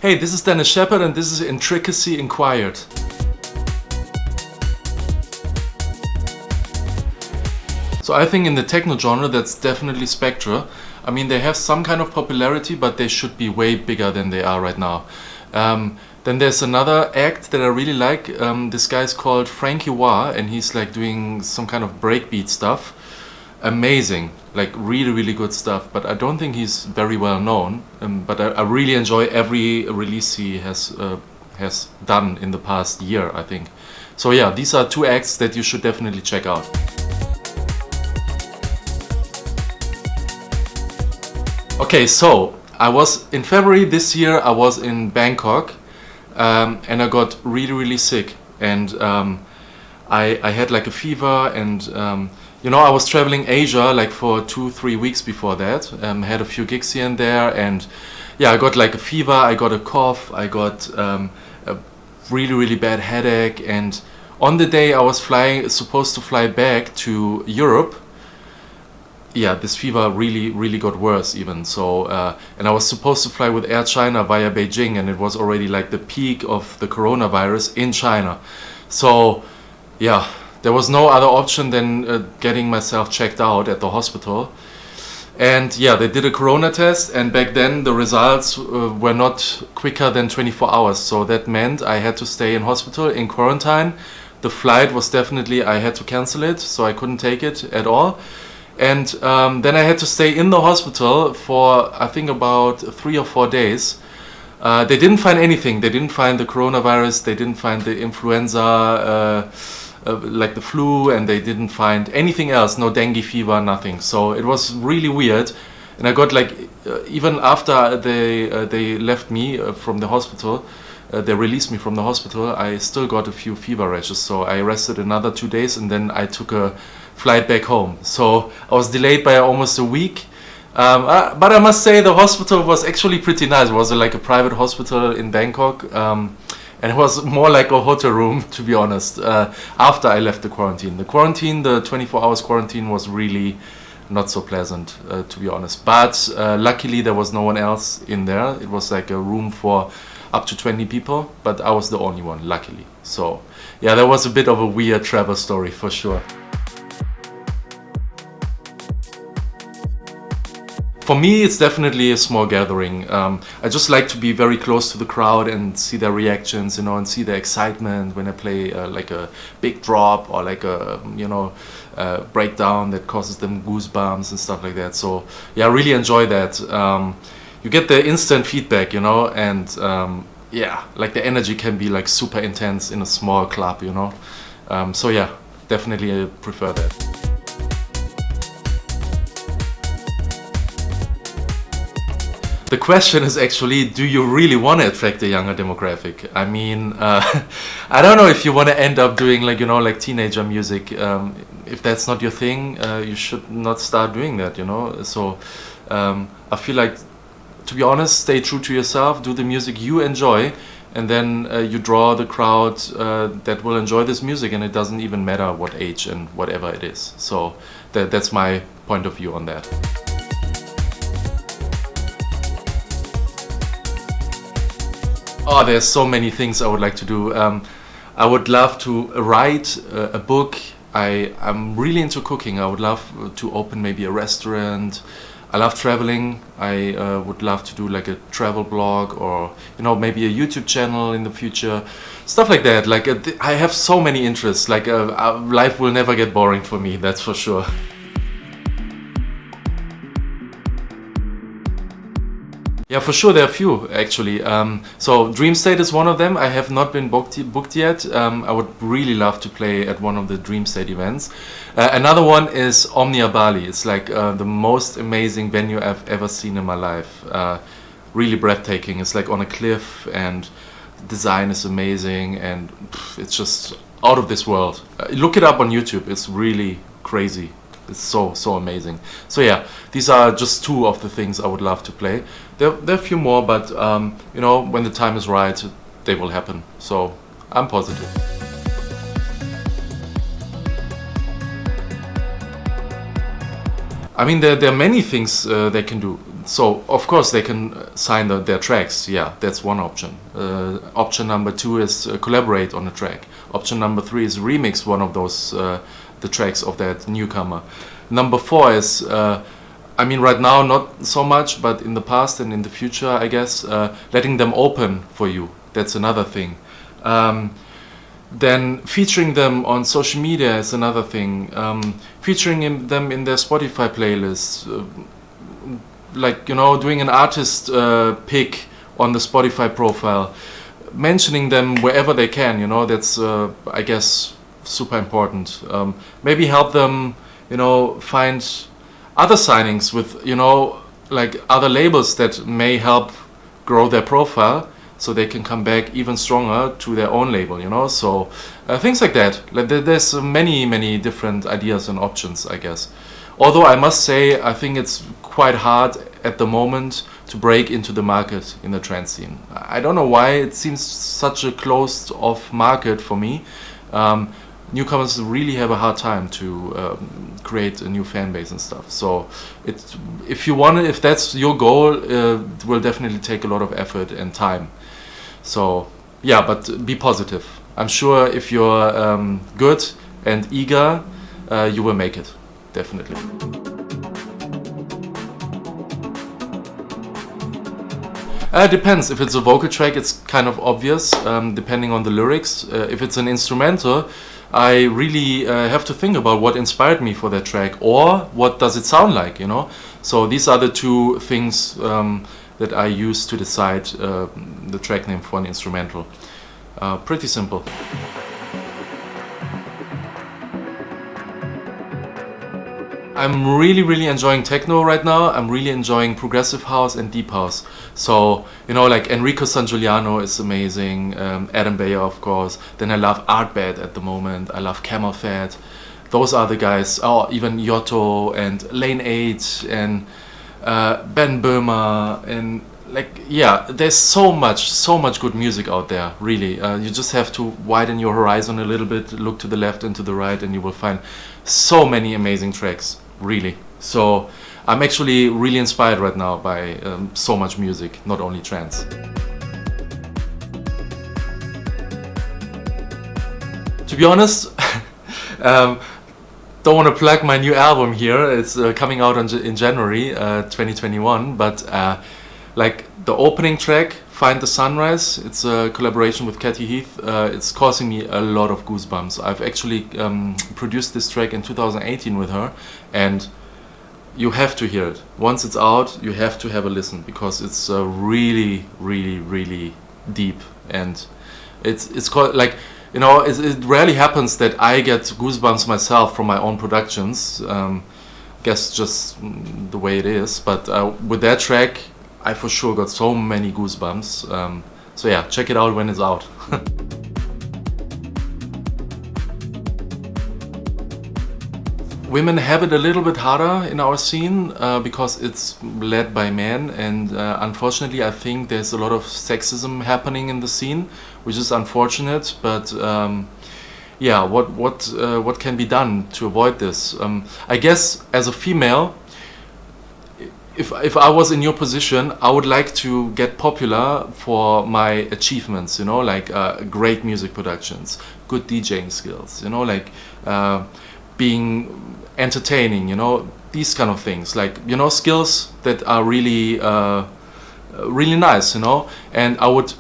Hey, this is Dennis Sheperd and this is Intricacy Enquired. So I think in the techno genre that's definitely Spectra. I mean, they have some kind of popularity, but they should be way bigger than they are right now. Then there's another act that I really like. This guy's called Frankie Wah, and he's like doing some kind of breakbeat stuff. Amazing, like really, really good stuff. But I don't think he's very well known. But I really enjoy every release he has done in the past year, I think. So yeah, these are two acts that you should definitely check out. Okay, so in February this year, I was in Bangkok. And I got really, really sick, and I had like a fever, and I was traveling Asia like for 2-3 weeks before that. Had a few gigs here and there, and yeah, I got like a fever, I got a cough, I got a really, really bad headache, and on the day I was supposed to fly back to Europe. Yeah, this fever really, really got worse even. So, and I was supposed to fly with Air China via Beijing, and it was already like the peak of the coronavirus in China. So, yeah, there was no other option than getting myself checked out at the hospital. And yeah, they did a corona test, and back then the results were not quicker than 24 hours. So that meant I had to stay in hospital in quarantine. The flight was definitely, I had to cancel it, so I couldn't take it at all. And then I had to stay in the hospital for, I think, about 3 or 4 days. They didn't find anything. They didn't find the coronavirus. They didn't find the influenza, like the flu, and they didn't find anything else. No dengue fever, nothing. So it was really weird. And I got like, even after they left me from the hospital, they released me from the hospital, I still got a few fever rashes. So I rested another 2 days, and then I took a flight back home. So I was delayed by almost a week. But I must say the hospital was actually pretty nice. It was like a private hospital in Bangkok. And it was more like a hotel room, to be honest, after I left the quarantine. The 24 hours quarantine was really not so pleasant, to be honest. But luckily there was no one else in there. It was like a room for up to 20 people, but I was the only one, luckily. So yeah, that was a bit of a weird travel story for sure. For me, it's definitely a small gathering. I just like to be very close to the crowd and see their reactions, and see their excitement when I play like a big drop or like a breakdown that causes them goosebumps and stuff like that. So yeah, I really enjoy that. You get the instant feedback, and yeah, like the energy can be like super intense in a small club, So yeah, definitely I prefer that. The question is actually, do you really want to attract a younger demographic? I mean, I don't know if you want to end up doing like teenager music. If that's not your thing, you should not start doing that, So I feel like, to be honest, stay true to yourself, do the music you enjoy, and then you draw the crowd that will enjoy this music, and it doesn't even matter what age and whatever it is. So that's my point of view on that. Oh, there's so many things I would like to do. I would love to write a book. I'm really into cooking. I would love to open maybe a restaurant. I love traveling. I would love to do like a travel blog, or maybe a YouTube channel in the future. Stuff like that. Like I have so many interests. Like life will never get boring for me, that's for sure. Yeah, for sure, there are a few actually. So Dream State is one of them. I have not been booked yet. I would really love to play at one of the Dream State events. Another one is Omnia Bali. It's like the most amazing venue I've ever seen in my life. Really breathtaking. It's like on a cliff, and the design is amazing, and it's just out of this world. Look it up on YouTube. It's really crazy. It's so amazing. So yeah, these are just two of the things I would love to play. There are a few more, but when the time is right, they will happen. So I'm positive. I mean, there are many things they can do. So of course they can sign their tracks. Yeah, that's one option. Option number 2 is collaborate on a track. Option number 3 is remix one of those the tracks of that newcomer. Number 4 is I mean right now not so much, but in the past and in the future I guess letting them open for you. That's another thing. Then featuring them on social media is another thing. Featuring them in their Spotify playlists. Like, you know, doing an artist pick on the Spotify profile, mentioning them wherever they can, you know, that's I guess super important. Maybe help them, you know, find other signings with, you know, like other labels that may help grow their profile so they can come back even stronger to their own label, you know. So things like that. Like there's many different ideas and options, I guess. Although I must say, I think it's quite hard at the moment to break into the market in the trance scene. I don't know why it seems such a closed off market for me. Newcomers really have a hard time to create a new fan base and stuff. So if that's your goal, it will definitely take a lot of effort and time. So yeah, but be positive. I'm sure if you're good and eager, you will make it. Definitely. Depends. If it's a vocal track, it's kind of obvious, depending on the lyrics. If it's an instrumental, I really have to think about what inspired me for that track, or what does it sound like, you know? So these are the two things that I use to decide the track name for an instrumental. Pretty simple. I'm really enjoying techno right now. I'm really enjoying progressive house and deep house. So, you know, like Enrico Sangiuliano is amazing, Adam Beyer, of course. Then I love Artbed at the moment. I love Camel Fat. Those are the guys. Oh, even Yotto and Lane 8 and Ben Böhmer and like, yeah, there's so much good music out there, really. You just have to widen your horizon a little bit, look to the left and to the right, and you will find so many amazing tracks, really. So I'm actually really inspired right now by so much music, not only trance. To be honest, don't want to plug my new album here. It's coming out in January 2021, but like the opening track, Find the Sunrise, it's a collaboration with Katy Heath. It's causing me a lot of goosebumps. I've actually produced this track in 2018 with her, and you have to hear it. Once it's out, you have to have a listen, because it's really deep, and it's called, like, you know, it rarely happens that I get goosebumps myself from my own productions. Guess just the way it is, but with that track I for sure got so many goosebumps. So yeah, check it out when it's out. Women have it a little bit harder in our scene because it's led by men, and unfortunately I think there's a lot of sexism happening in the scene, which is unfortunate, but yeah, what can be done to avoid this? I guess as a female, if I was in your position, I would like to get popular for my achievements, you know, like great music productions, good DJing skills, you know, like being entertaining, you know, these kind of things, like, you know, skills that are really really nice, you know, and I would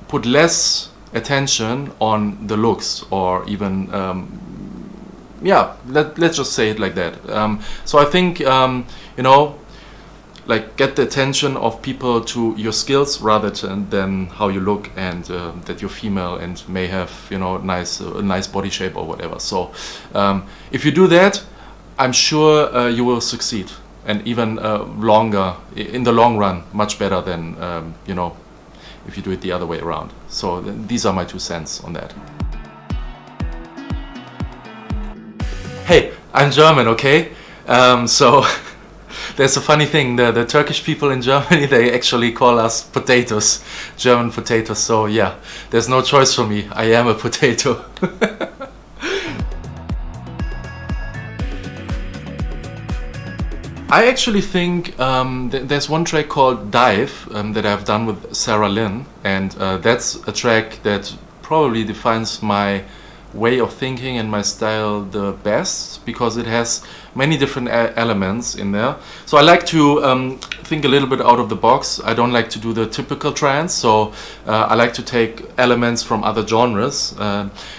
put less attention on the looks, or even yeah, let's just say it like that. So I think you know, like, get the attention of people to your skills rather than how you look, and that you're female and may have, you know, a nice body shape or whatever. So if you do that, I'm sure you will succeed, and even longer in the long run, much better than you know, if you do it the other way around. So these are my 2 cents on that. Hey, I'm German, okay? So there's a funny thing, the Turkish people in Germany, they actually call us potatoes, German potatoes. So yeah, there's no choice for me, I am a potato. I actually think there's one track called Dive that I've done with Sarah Lynn, and that's a track that probably defines my way of thinking and my style the best, because it has many different elements in there. So I like to think a little bit out of the box. I don't like to do the typical trance, so I like to take elements from other genres.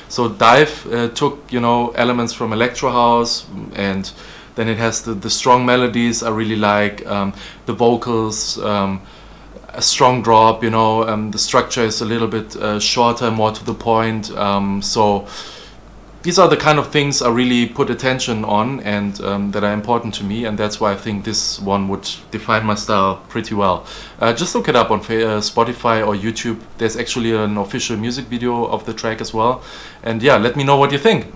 So Dive took, you know, elements from electro house, and then it has the strong melodies I really like, the vocals, a strong drop, you know, the structure is a little bit shorter, more to the point. So these are the kind of things I really put attention on, and that are important to me, and that's why I think this one would define my style pretty well. Just look it up on Spotify or YouTube. There's actually an official music video of the track as well. And yeah, let me know what you think.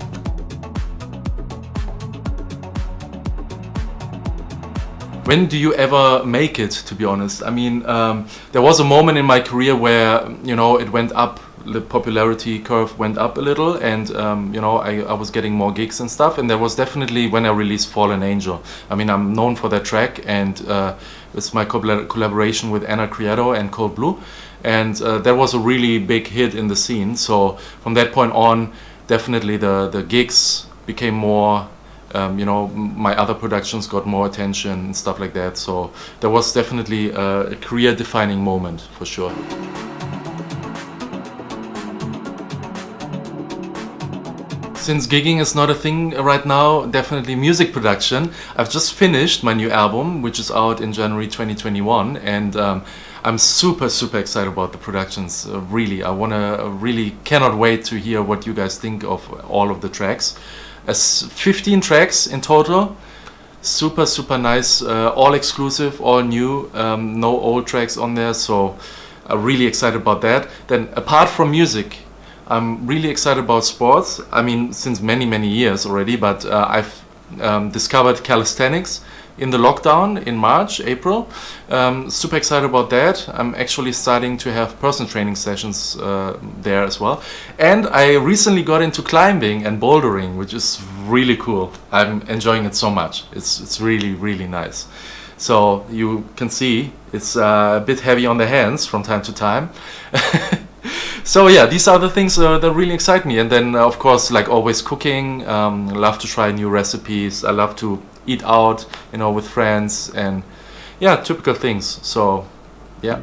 When do you ever make it, to be honest? I mean, there was a moment in my career where, you know, it went up, the popularity curve went up a little, and, you know, I was getting more gigs and stuff, and there was definitely when I released Fallen Angel. I mean, I'm known for that track, and it's my collaboration with Anna Credo and Cold Blue, and that was a really big hit in the scene. So from that point on, definitely the gigs became more, you know, my other productions got more attention and stuff like that. So there was definitely a career-defining moment for sure. Since gigging is not a thing right now, definitely music production. I've just finished my new album, which is out in January 2021, and I'm super excited about the productions. Really, really cannot wait to hear what you guys think of all of the tracks. 15 tracks in total, super nice, all exclusive, all new, no old tracks on there, so I'm really excited about that. Then apart from music, I'm really excited about sports. I mean, since many years already, but I've discovered calisthenics in the lockdown in March, April. Super excited about that. I'm actually starting to have personal training sessions there as well. And I recently got into climbing and bouldering, which is really cool. I'm enjoying it so much. It's really nice. So you can see it's a bit heavy on the hands from time to time. So yeah, these are the things that really excite me. And then of course, like always, cooking. I love to try new recipes. I love to eat out, you know, with friends, and yeah, typical things. So yeah.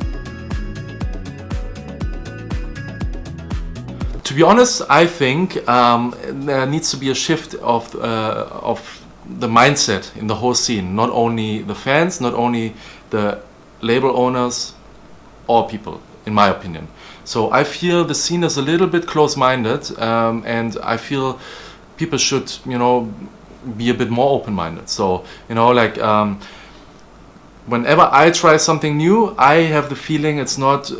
To be honest, I think there needs to be a shift of the mindset in the whole scene. Not only the fans, not only the label owners, all people, in my opinion. So I feel the scene is a little bit close-minded, and I feel people should, you know, be a bit more open-minded. So, you know, like whenever I try something new, I have the feeling it's not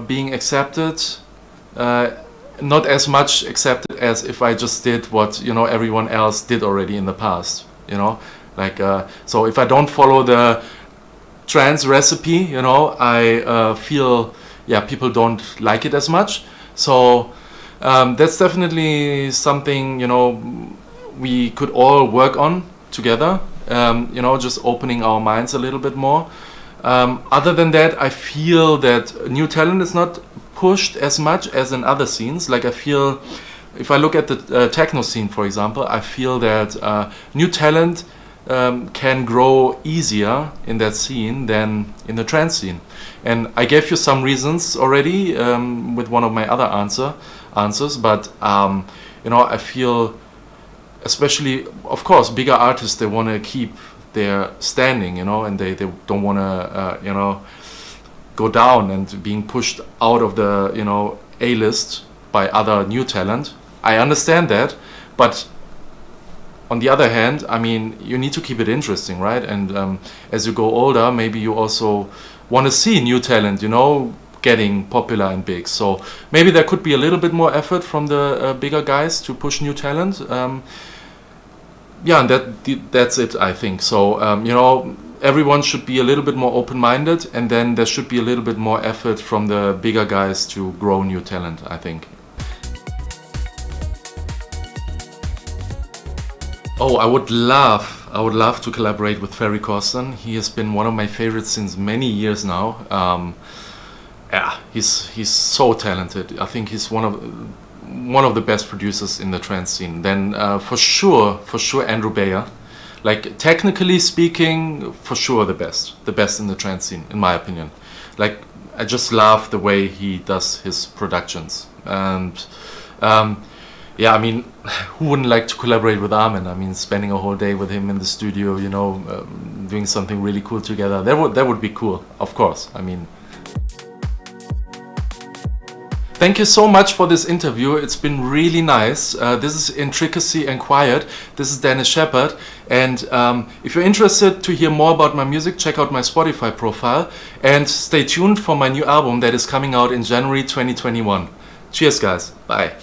being accepted, not as much accepted as if I just did what, you know, everyone else did already in the past, you know, like so if I don't follow the trance recipe, you know, I feel, yeah, people don't like it as much. So that's definitely something, you know, we could all work on together, you know, just opening our minds a little bit more. Other than that, I feel that new talent is not pushed as much as in other scenes. Like I feel, if I look at the techno scene, for example, I feel that new talent can grow easier in that scene than in the trance scene. And I gave you some reasons already with one of my other answers, but you know, I feel, especially, of course, bigger artists, they want to keep their standing, you know, and they don't want to, you know, go down and being pushed out of the, you know, A-list by other new talent. I understand that, but on the other hand, I mean, you need to keep it interesting, right? And as you go older, maybe you also want to see new talent, you know, getting popular and big. So maybe there could be a little bit more effort from the bigger guys to push new talent. Yeah, and that's it, I think. So, you know, everyone should be a little bit more open-minded, and then there should be a little bit more effort from the bigger guys to grow new talent, I think. Oh, I would love I would love to collaborate with Ferry Corsten. He has been one of my favorites since many years now. Yeah, he's so talented. I think he's one of the best producers in the trance scene. Then for sure Andrew Bayer. Like technically speaking, for sure the best in the trance scene, in my opinion. Like I just love the way he does his productions, and yeah, I mean, who wouldn't like to collaborate with Armin? I mean, spending a whole day with him in the studio, you know, doing something really cool together. That would be cool, of course. I mean. Thank you so much for this interview. It's been really nice. This is Intricacy Enquired. This is Dennis Sheperd. And if you're interested to hear more about my music, check out my Spotify profile. And stay tuned for my new album that is coming out in January 2021. Cheers, guys. Bye.